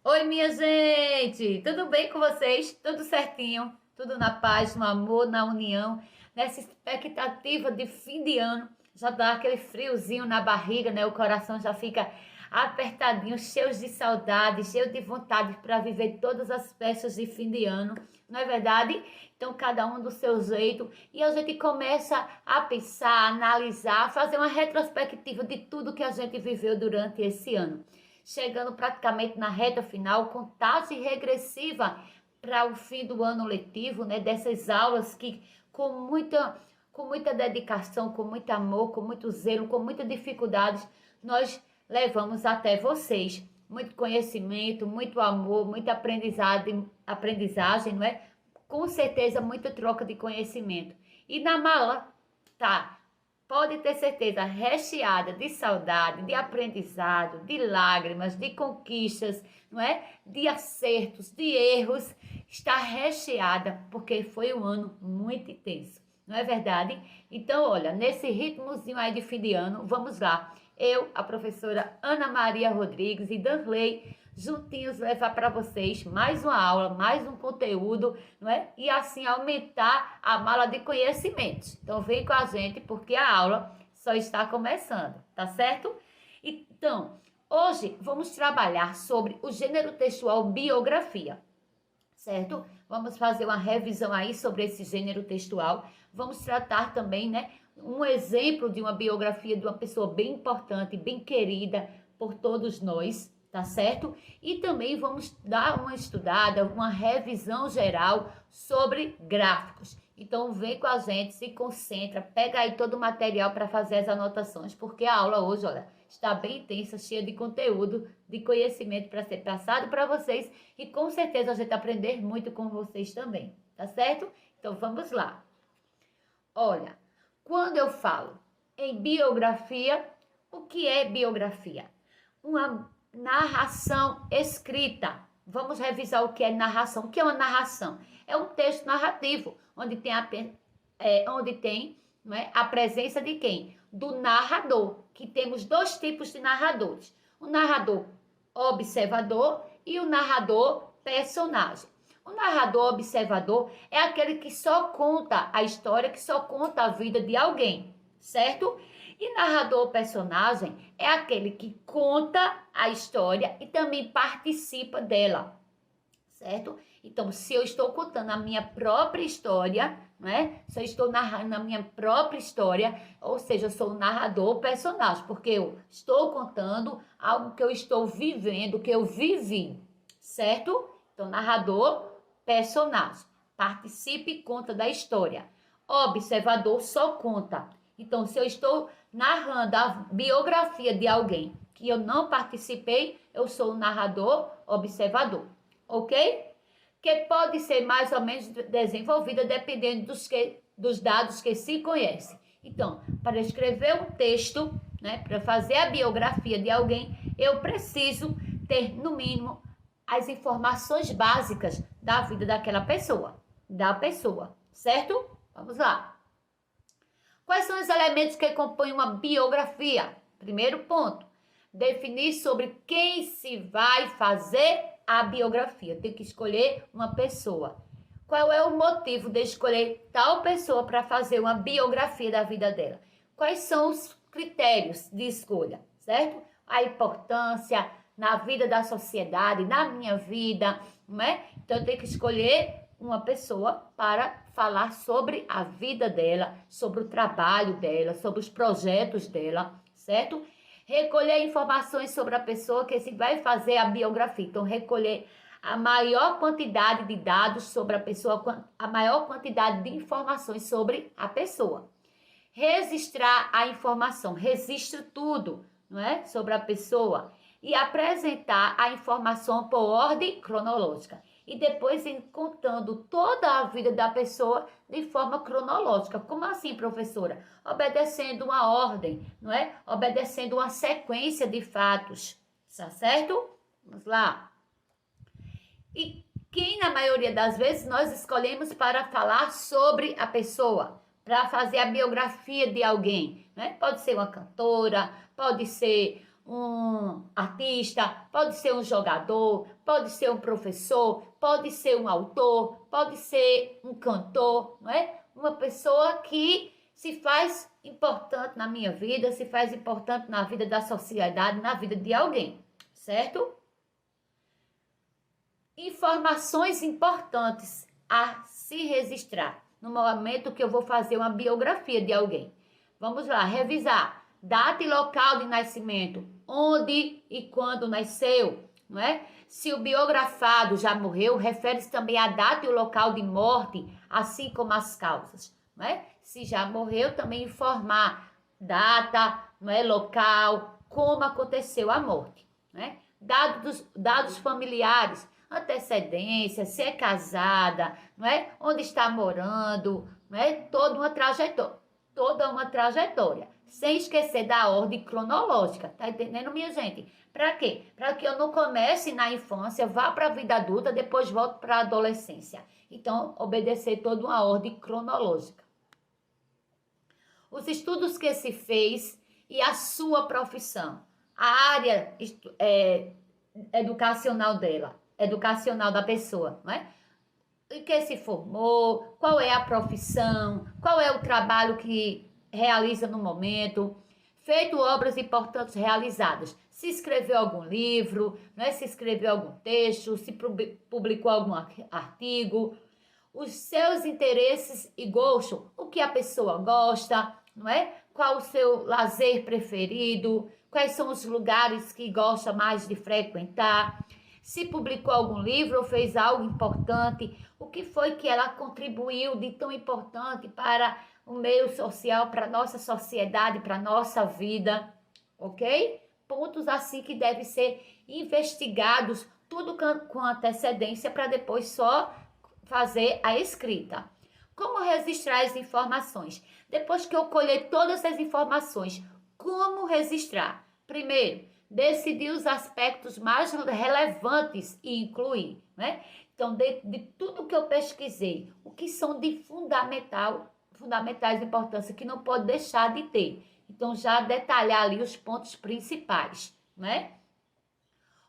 Oi, minha gente! Tudo bem com vocês? Tudo certinho? Tudo na paz, no amor, na união, nessa expectativa de fim de ano. Já dá aquele friozinho na barriga, né? O coração já fica apertadinho, cheio de saudade, cheio de vontade para viver todas as festas de fim de ano. Não é verdade? Então, cada um do seu jeito. E a gente começa a pensar, a analisar, fazer uma retrospectiva de tudo que a gente viveu durante esse ano, chegando praticamente na reta final, contagem regressiva para o fim do ano letivo, né? Dessas aulas que com muita dedicação, com muito amor, com muito zelo, com muita dificuldade, nós levamos até vocês. Muito conhecimento, muito amor, muita aprendizagem, não é? Com certeza, muita troca de conhecimento. E na mala tá, pode ter certeza, recheada de saudade, de aprendizado, de lágrimas, de conquistas, não é? De acertos, de erros, está recheada porque foi um ano muito intenso, não é verdade? Então, olha, nesse ritmozinho aí de fim de ano, vamos lá. Eu, a professora Ana Maria Rodrigues e Danley, juntinhos levar para vocês mais uma aula, mais um conteúdo, não é? E assim aumentar a mala de conhecimentos. Então vem com a gente porque a aula só está começando, tá certo? Então, hoje vamos trabalhar sobre o gênero textual biografia, certo? Vamos fazer uma revisão aí sobre esse gênero textual. Vamos tratar também, né, um exemplo de uma biografia de uma pessoa bem importante, bem querida por todos nós, tá certo? E também vamos dar uma estudada, uma revisão geral sobre gráficos. Então vem com a gente, se concentra, pega aí todo o material para fazer as anotações, porque a aula hoje, olha, está bem intensa, cheia de conteúdo, de conhecimento para ser passado para vocês e com certeza a gente aprender muito com vocês também, tá certo? Então vamos lá. Olha, quando eu falo em biografia, o que é biografia? Uma narração escrita. Vamos revisar o que é narração. O que é uma narração? É um texto narrativo, onde tem não é, a presença de quem? Do narrador, que temos dois tipos de narradores. O narrador observador e o narrador personagem. O narrador observador é aquele que só conta a história, que só conta a vida de alguém, certo? E narrador personagem é aquele que conta a história e também participa dela, certo? Então, se eu estou contando a minha própria história, não é? Se eu estou narrando a minha própria história, ou seja, eu sou o narrador personagem, porque eu estou contando algo que eu estou vivendo, que eu vivi, certo? Então, narrador personagem, participe e conta da história. Observador só conta. Então, se eu estou narrando a biografia de alguém que eu não participei, eu sou o narrador observador, ok? Que pode ser mais ou menos desenvolvida dependendo dos dados que se conhece. Então, para escrever um texto, né, para fazer a biografia de alguém, eu preciso ter, no mínimo, as informações básicas da vida daquela pessoa, certo? Vamos lá. Quais são os elementos que compõem uma biografia? Primeiro ponto, definir sobre quem se vai fazer a biografia. Tem que escolher uma pessoa. Qual é o motivo de escolher tal pessoa para fazer uma biografia da vida dela? Quais são os critérios de escolha, certo? A importância na vida da sociedade, na minha vida, não é? Então eu tenho que escolher uma pessoa para falar sobre a vida dela, sobre o trabalho dela, sobre os projetos dela, certo? Recolher informações sobre a pessoa que se vai fazer a biografia. Então, recolher a maior quantidade de dados sobre a pessoa, a maior quantidade de informações sobre a pessoa. Registrar a informação, registra tudo, não é? Sobre a pessoa e apresentar a informação por ordem cronológica. E depois ir contando toda a vida da pessoa de forma cronológica. Como assim, professora? Obedecendo uma ordem, não é? Obedecendo uma sequência de fatos, tá certo? Vamos lá. E quem, na maioria das vezes, nós escolhemos para falar sobre a pessoa, para fazer a biografia de alguém, né? Pode ser uma cantora, pode ser um artista, pode ser um jogador, pode ser um professor, pode ser um autor, pode ser um cantor, não é? Uma pessoa que se faz importante na minha vida, se faz importante na vida da sociedade, na vida de alguém, certo? Informações importantes a se registrar no momento que eu vou fazer uma biografia de alguém. Vamos lá, revisar. Data e local de nascimento, onde e quando nasceu, não é? Se o biografado já morreu, refere-se também à data e o local de morte, assim como as causas, não é? Se já morreu, também informar data, não é? Local, como aconteceu a morte, não é? Dados familiares, antecedência, se é casada, não é? Onde está morando, não é? Toda uma trajetória, sem esquecer da ordem cronológica, tá entendendo, minha gente? Para quê? Para que eu não comece na infância, vá para a vida adulta, depois volte para a adolescência. Então, obedecer toda uma ordem cronológica. Os estudos que se fez e a sua profissão, a área educacional dela, educacional da pessoa, não é? Em que se formou, qual é a profissão, qual é o trabalho que realiza no momento, feito obras importantes realizadas, se escreveu algum livro, não é? Se escreveu algum texto, se publicou algum artigo, os seus interesses e gostos, o que a pessoa gosta, não é? Qual o seu lazer preferido, quais são os lugares que gosta mais de frequentar, se publicou algum livro ou fez algo importante, o que foi que ela contribuiu de tão importante para o meio social, para a nossa sociedade, para a nossa vida, ok? Pontos assim que devem ser investigados, tudo com antecedência para depois só fazer a escrita. Como registrar as informações? Depois que eu colher todas as informações, como registrar? Primeiro, decidir os aspectos mais relevantes e incluir, né? Então, de tudo que eu pesquisei, o que são de fundamentais de importância, que não pode deixar de ter. Então, já detalhar ali os pontos principais, né?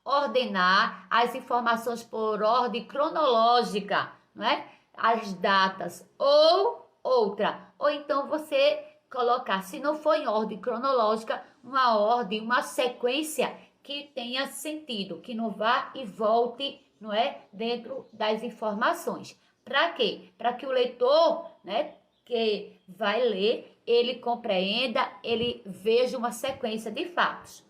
Ordenar as informações por ordem cronológica, né? As datas ou outra. Ou então você colocar, se não for em ordem cronológica, uma ordem, uma sequência que tenha sentido, que não vá e volte, não é, dentro das informações. Para quê? Para que o leitor, né, que vai ler, ele compreenda, ele veja uma sequência de fatos.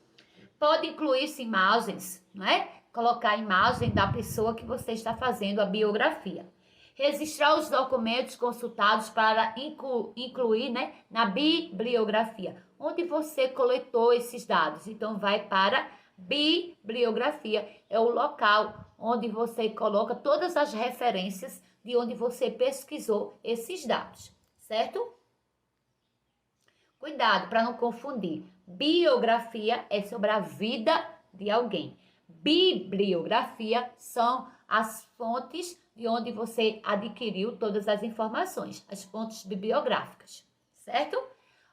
Pode incluir-se imagens, não é? Colocar a imagem da pessoa que você está fazendo a biografia. Registrar os documentos consultados para incluir, né, na bibliografia, onde você coletou esses dados. Então, vai para bibliografia, é o local onde você coloca todas as referências de onde você pesquisou esses dados, certo? Cuidado para não confundir. Biografia é sobre a vida de alguém. Bibliografia são as fontes de onde você adquiriu todas as informações, as fontes bibliográficas, certo?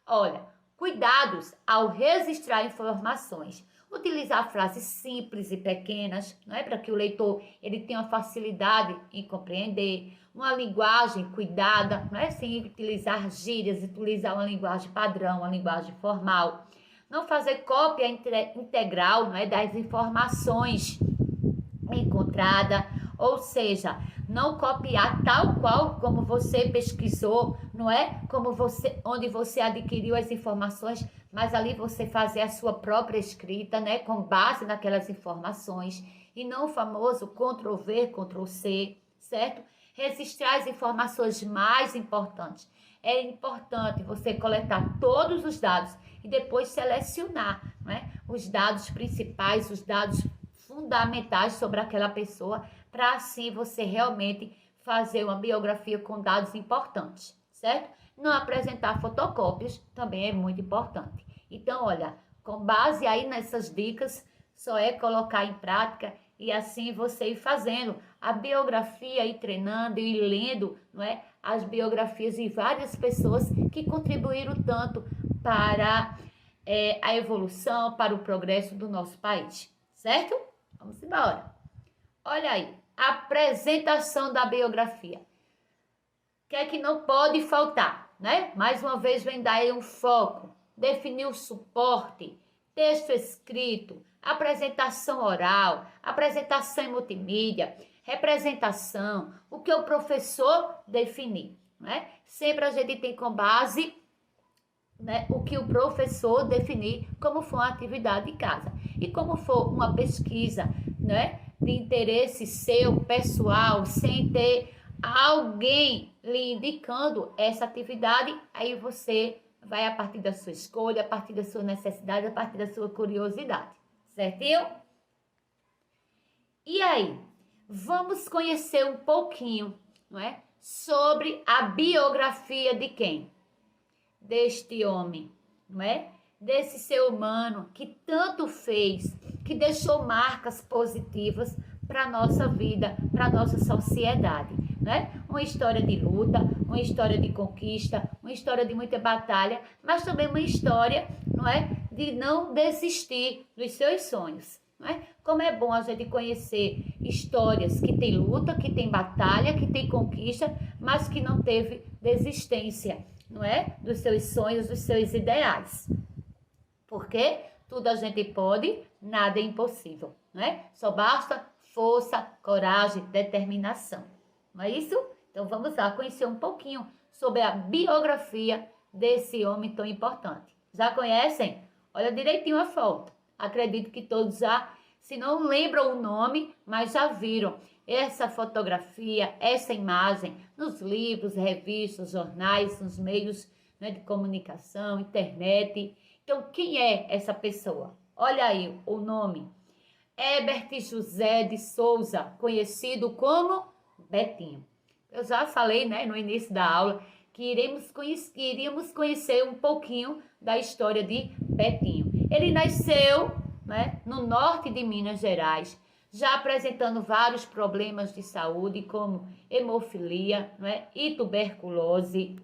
Olha, cuidados ao registrar informações. Utilizar frases simples e pequenas, não é? Para que o leitor ele tenha facilidade em compreender. Uma linguagem cuidada, não é? Sem utilizar gírias, utilizar uma linguagem padrão, uma linguagem formal. Não fazer cópia integral, não é? Das informações encontradas, ou seja, não copiar tal qual como você pesquisou, não é? Onde você adquiriu as informações, mas ali você fazer a sua própria escrita, né? Com base naquelas informações, e não o famoso Ctrl+V, Ctrl+C, certo? Registrar as informações mais importantes. É importante você coletar todos os dados e depois selecionar, né, os dados principais, os dados fundamentais sobre aquela pessoa, para assim você realmente fazer uma biografia com dados importantes, certo? Não apresentar fotocópias também é muito importante. Então, olha, com base aí nessas dicas, só é colocar em prática e assim você ir fazendo a biografia e treinando e lendo, não é, as biografias de várias pessoas que contribuíram tanto para a evolução, para o progresso do nosso país, certo? Vamos embora. Olha aí, apresentação da biografia. O que é que não pode faltar, né? Mais uma vez vem dar aí um foco, definir o suporte, texto escrito, apresentação oral, apresentação em multimídia, representação, o que o professor definir, né? Sempre a gente tem como base, né, o que o professor definir como for uma atividade de casa. E como for uma pesquisa, né, de interesse seu, pessoal, sem ter alguém lhe indicando essa atividade, aí você vai a partir da sua escolha, a partir da sua necessidade, a partir da sua curiosidade. Certinho? E aí, vamos conhecer um pouquinho, não é, sobre a biografia de quem? Deste homem, não é? Desse ser humano que tanto fez, que deixou marcas positivas para a nossa vida, para a nossa sociedade, né? Uma história de luta, uma história de conquista, uma história de muita batalha, mas também uma história, não é, de não desistir dos seus sonhos, não é? Como é bom a gente conhecer histórias que tem luta, que tem batalha, que tem conquista, mas que não teve desistência, não é? Dos seus sonhos, dos seus ideais. Porque tudo a gente pode, nada é impossível, não é? Só basta força, coragem, determinação. Não é isso? Então vamos lá conhecer um pouquinho sobre a biografia desse homem tão importante. Já conhecem? Olha direitinho a foto. Acredito que todos já, se não lembram o nome, mas já viram essa fotografia, essa imagem nos livros, revistas, jornais, nos meios, né, de comunicação, internet. Então, quem é essa pessoa? Olha aí o nome. Herbert José de Souza, conhecido como Betinho. Eu já falei, né, no início da aula que iríamos conhecer um pouquinho da história de Betinho. Ele nasceu, né, no norte de Minas Gerais, já apresentando vários problemas de saúde, como hemofilia, né, e tuberculose.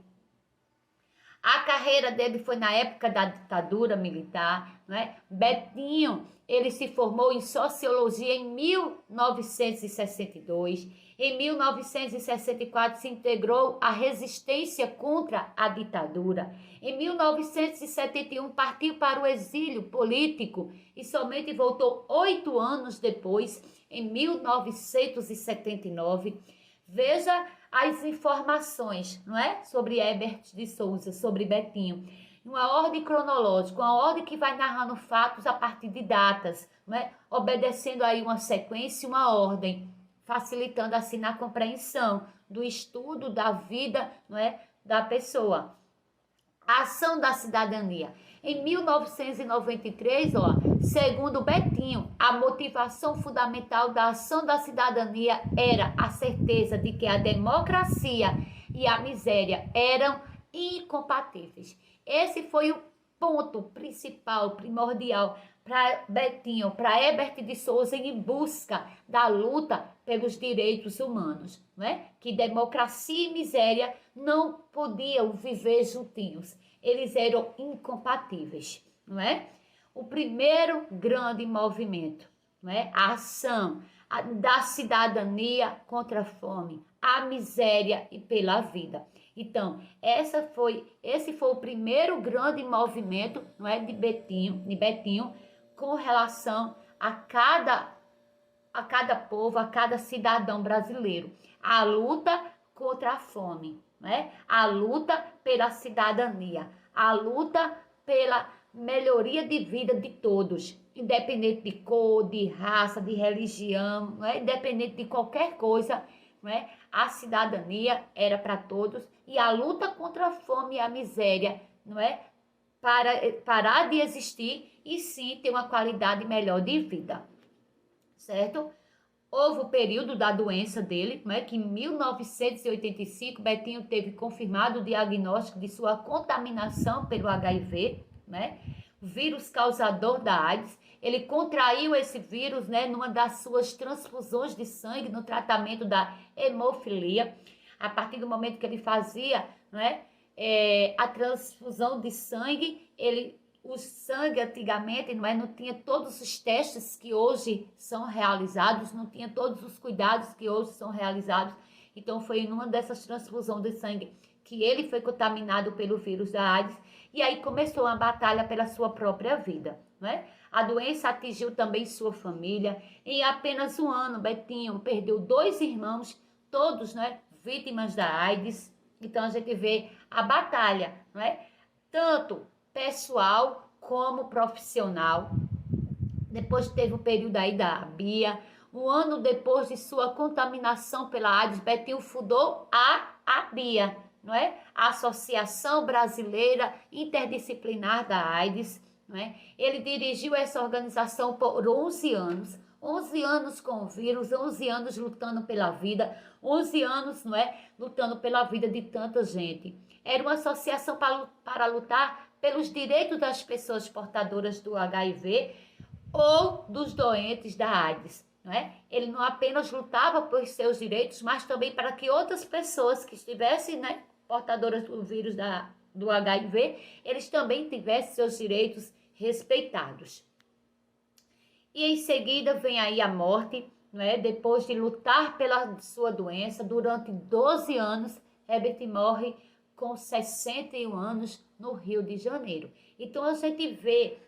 A carreira dele foi na época da ditadura militar, né? Betinho, ele se formou em sociologia em 1962. Em 1964 se integrou à resistência contra a ditadura. Em 1971 partiu para o exílio político e somente voltou 8 anos depois, em 1979. Veja as informações, não é? Sobre Herbert de Souza, sobre Betinho. Uma ordem cronológica, uma ordem que vai narrando fatos a partir de datas, não é? Obedecendo aí uma sequência, uma ordem, facilitando assim na compreensão do estudo da vida, não é? Da pessoa. A ação da cidadania. Em 1993, segundo Betinho, a motivação fundamental da ação da cidadania era a certeza de que a democracia e a miséria eram incompatíveis. Esse foi o ponto principal, primordial para Betinho, para Herbert de Souza, em busca da luta pelos direitos humanos, não é? Que democracia e miséria não podiam viver juntinhos. Eles eram incompatíveis, não é? O primeiro grande movimento, não é? A ação da cidadania contra a fome, a miséria e pela vida. Então, esse foi o primeiro grande movimento, não é, de Betinho com relação a cada povo, a cada cidadão brasileiro. A luta contra a fome, né? A luta pela cidadania, a luta pela melhoria de vida de todos, independente de cor, de raça, de religião, não é? Independente de qualquer coisa, não é? A cidadania era para todos e a luta contra a fome e a miséria, não é? Para parar de existir e sim ter uma qualidade melhor de vida, certo? Houve o período da doença dele, né, que em 1985 Betinho teve confirmado o diagnóstico de sua contaminação pelo HIV, né, vírus causador da AIDS. Ele contraiu esse vírus, né, numa das suas transfusões de sangue no tratamento da hemofilia. A partir do momento que ele fazia, né, a transfusão de sangue, ele o sangue antigamente, não tinha todos os testes que hoje são realizados, não tinha todos os cuidados que hoje são realizados. Então foi numa dessas transfusões de sangue que ele foi contaminado pelo vírus da AIDS e aí começou uma batalha pela sua própria vida, A doença atingiu também sua família. Em apenas um ano, Betinho perdeu 2 irmãos, todos, vítimas da AIDS. Então a gente vê a batalha, Tanto pessoal como profissional. Depois teve o período aí da Bia. Um ano depois de sua contaminação pela AIDS, Betinho fundou a Bia, A Associação Brasileira Interdisciplinar da AIDS, Ele dirigiu essa organização por 11 anos. 11 anos com o vírus, 11 anos lutando pela vida, 11 anos, lutando pela vida de tanta gente. Era uma associação para lutar pelos direitos das pessoas portadoras do HIV ou dos doentes da AIDS, Ele não apenas lutava por seus direitos, mas também para que outras pessoas que estivessem, portadoras do vírus do HIV, eles também tivessem seus direitos respeitados. E em seguida vem aí a morte, Depois de lutar pela sua doença durante 12 anos, Herbert morre com 61 anos no Rio de Janeiro. Então a gente vê,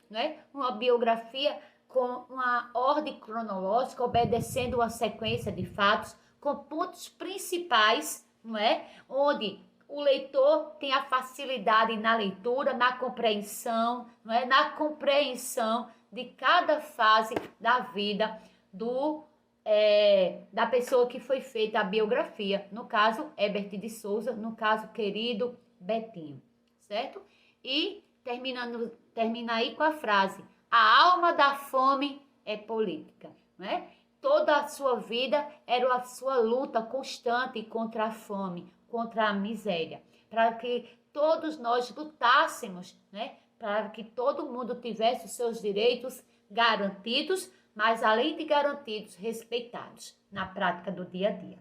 uma biografia com uma ordem cronológica, obedecendo uma sequência de fatos, com pontos principais, Onde o leitor tem a facilidade na leitura, na compreensão, Na compreensão de cada fase da vida da pessoa que foi feita a biografia. No caso, Herbert de Souza, no caso, querido Betinho, certo? E termina aí com a frase: a alma da fome é política, Toda a sua vida era a sua luta constante contra a fome, contra a miséria, para que todos nós lutássemos, Para que todo mundo tivesse os seus direitos garantidos, mas além de garantidos, respeitados na prática do dia a dia,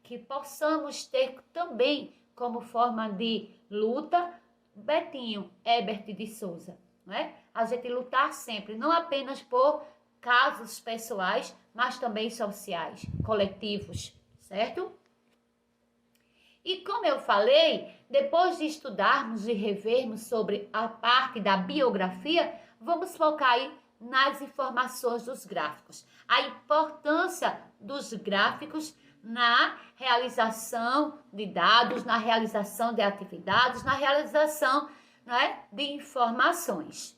Que possamos ter também como forma de luta Betinho, Herbert de Souza, A gente lutar sempre, não apenas por casos pessoais, mas também sociais, coletivos, certo? E como eu falei, depois de estudarmos e revermos sobre a parte da biografia, vamos focar aí nas informações dos gráficos. A importância dos gráficos na realização de dados, na realização de atividades, na realização de informações.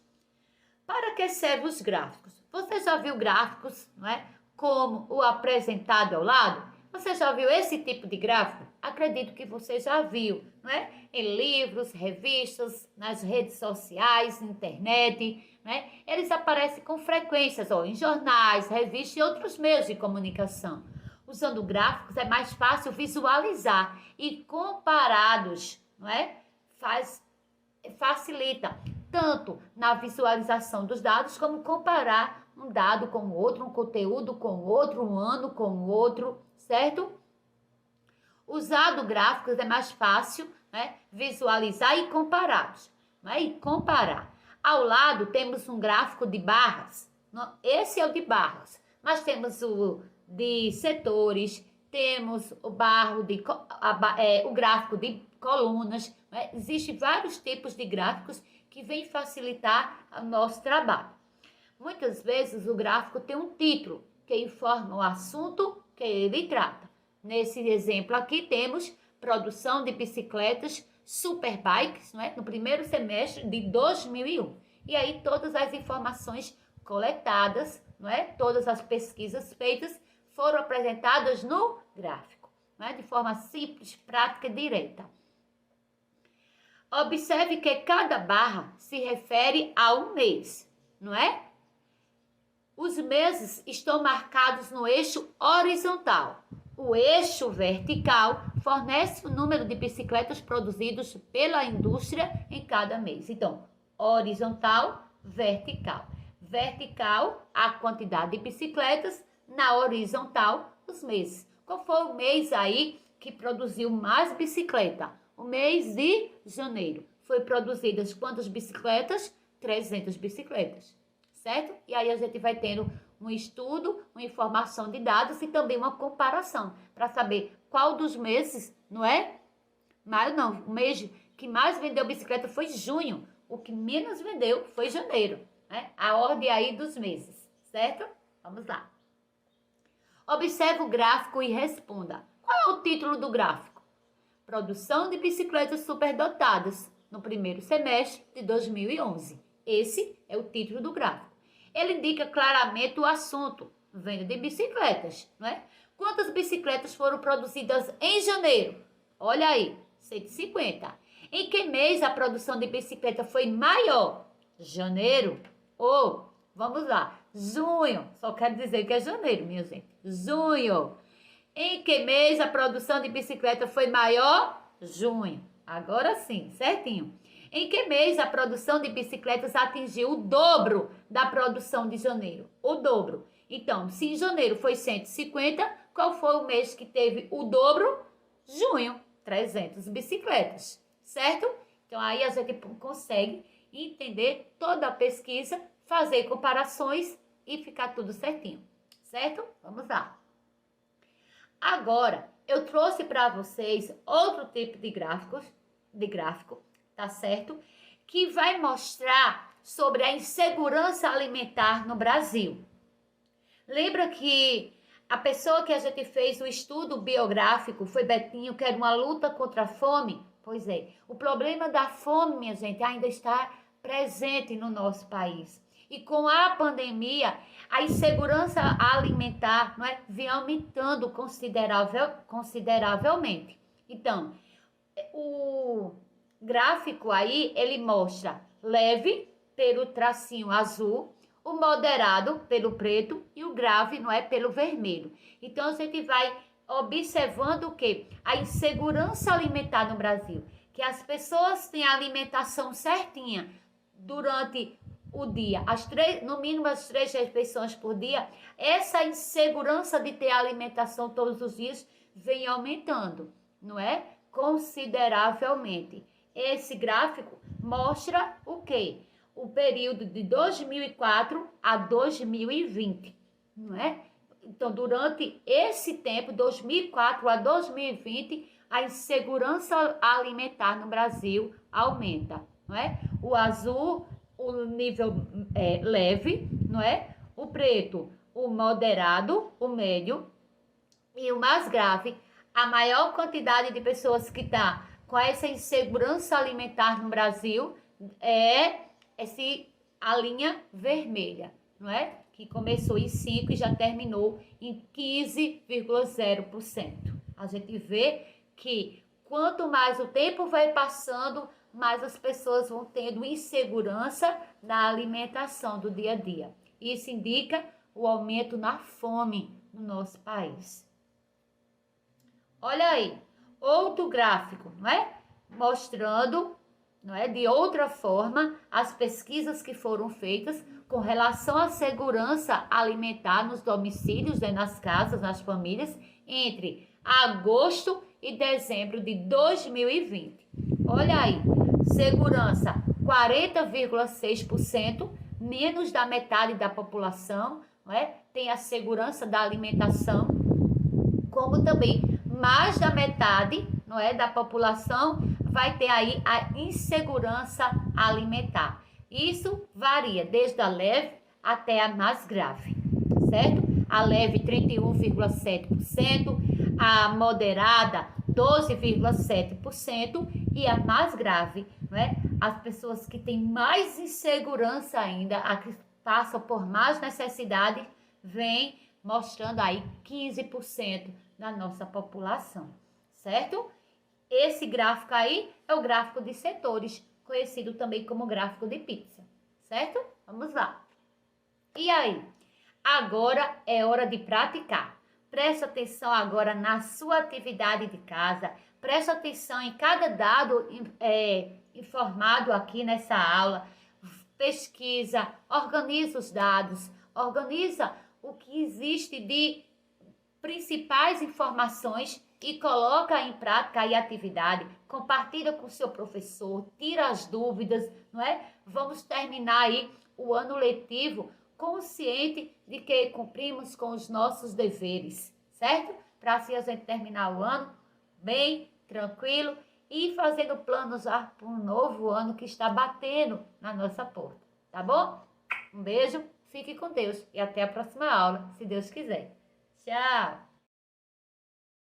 Para que servem os gráficos? Você já viu gráficos, como o apresentado ao lado? Você já viu esse tipo de gráfico? Acredito que você já viu, Em livros, revistas, nas redes sociais, internet, Eles aparecem com frequências, em jornais, revistas e outros meios de comunicação. Usando gráficos é mais fácil visualizar e comparados, Facilita tanto na visualização dos dados como comparar um dado com o outro, um conteúdo com o outro, um ano com o outro, certo? Usado gráficos é mais fácil, visualizar e comparados, E comparar. Ao lado temos um gráfico de barras. Esse é o de barras, mas temos o de setores, temos o gráfico de colunas. Existem vários tipos de gráficos que vêm facilitar o nosso trabalho. Muitas vezes o gráfico tem um título que informa o assunto que ele trata. Nesse exemplo aqui temos produção de bicicletas Superbikes, no primeiro semestre de 2001. E aí todas as informações coletadas, todas as pesquisas feitas foram apresentadas no gráfico, de forma simples, prática e direta. Observe que cada barra se refere a um mês, Os meses estão marcados no eixo horizontal. O eixo vertical fornece o número de bicicletas produzidos pela indústria em cada mês. Então, horizontal, vertical. Vertical, a quantidade de bicicletas. Na horizontal, os meses. Qual foi o mês aí que produziu mais bicicleta? O mês de janeiro. Foi produzidas quantas bicicletas? 300 bicicletas, certo? E aí a gente vai tendo um estudo, uma informação de dados e também uma comparação para saber qual dos meses, não é? Maio não, o mês que mais vendeu bicicleta foi junho, o que menos vendeu foi janeiro, né? A ordem aí dos meses, certo? Vamos lá. Observe o gráfico e responda. Qual é o título do gráfico? Produção de bicicletas superdotadas no primeiro semestre de 2011. Esse é o título do gráfico. Ele indica claramente o assunto, venda de bicicletas, não é? Quantas bicicletas foram produzidas em janeiro? Olha aí, 150. Em que mês a produção de bicicleta foi maior? Janeiro ou, vamos lá, junho. Só quero dizer que é janeiro, minha gente. Junho. Em que mês a produção de bicicleta foi maior? Junho. Agora sim, certinho. Em que mês a produção de bicicletas atingiu o dobro da produção de janeiro? O dobro. Então, se em janeiro foi 150, qual foi o mês que teve o dobro? Junho, 300 bicicletas, certo? Então, aí a gente consegue entender toda a pesquisa, fazer comparações e ficar tudo certinho, certo? Vamos lá. Agora, eu trouxe para vocês outro tipo de gráfico, tá certo? Que vai mostrar sobre a insegurança alimentar no Brasil. Lembra que a pessoa que a gente fez o estudo biográfico foi Betinho, que era uma luta contra a fome? Pois é, o problema da fome, minha gente, ainda está presente no nosso país. E com a pandemia, a insegurança alimentar, não é, vem aumentando consideravelmente. Então, o gráfico aí, ele mostra leve pelo tracinho azul, o moderado pelo preto e o grave, não é, pelo vermelho. Então, a gente vai observando o quê? A insegurança alimentar no Brasil. Que as pessoas têm a alimentação certinha durante o dia, no mínimo as 3 refeições por dia. Essa insegurança de ter alimentação todos os dias vem aumentando, não é? Consideravelmente. Esse gráfico mostra o quê? O período de 2004 a 2020, não é? Então, durante esse tempo, 2004 a 2020, a insegurança alimentar no Brasil aumenta, não é? O azul, o nível leve, não é? O preto, o moderado, o médio e o mais grave. A maior quantidade de pessoas que está com essa insegurança alimentar no Brasil é a linha vermelha, não é? Que começou em 5 e já terminou em 15,0%. A gente vê que quanto mais o tempo vai passando, mais as pessoas vão tendo insegurança na alimentação do dia a dia. Isso indica o aumento na fome no nosso país. Olha aí, outro gráfico, não é? Mostrando, não é, de outra forma, as pesquisas que foram feitas com relação à segurança alimentar nos domicílios, né, nas casas, nas famílias, entre agosto e dezembro de 2020. Olha aí, segurança 40,6%, menos da metade da população, não é? Tem a segurança da alimentação, como também mais da metade, não é, da população vai ter aí a insegurança alimentar. Isso varia desde a leve até a mais grave, certo? A leve 31,7%, a moderada 12,7% e a mais grave, não é? As pessoas que têm mais insegurança ainda, a que passam por mais necessidade, vem mostrando aí 15% da nossa população, certo? Esse gráfico aí é o gráfico de setores, conhecido também como gráfico de pizza, certo? Vamos lá. E aí? Agora é hora de praticar. Preste atenção agora na sua atividade de casa. Preste atenção em cada dado informado aqui nessa aula. Pesquisa, organiza os dados, organiza o que existe de principais informações e coloca em prática aí a atividade, compartilha com o seu professor, tira as dúvidas, não é? Vamos terminar aí o ano letivo consciente de que cumprimos com os nossos deveres, certo? Para assim a gente terminar o ano bem, tranquilo e fazendo planos já para um novo ano que está batendo na nossa porta, tá bom? Um beijo, fique com Deus e até a próxima aula, se Deus quiser. Tchau!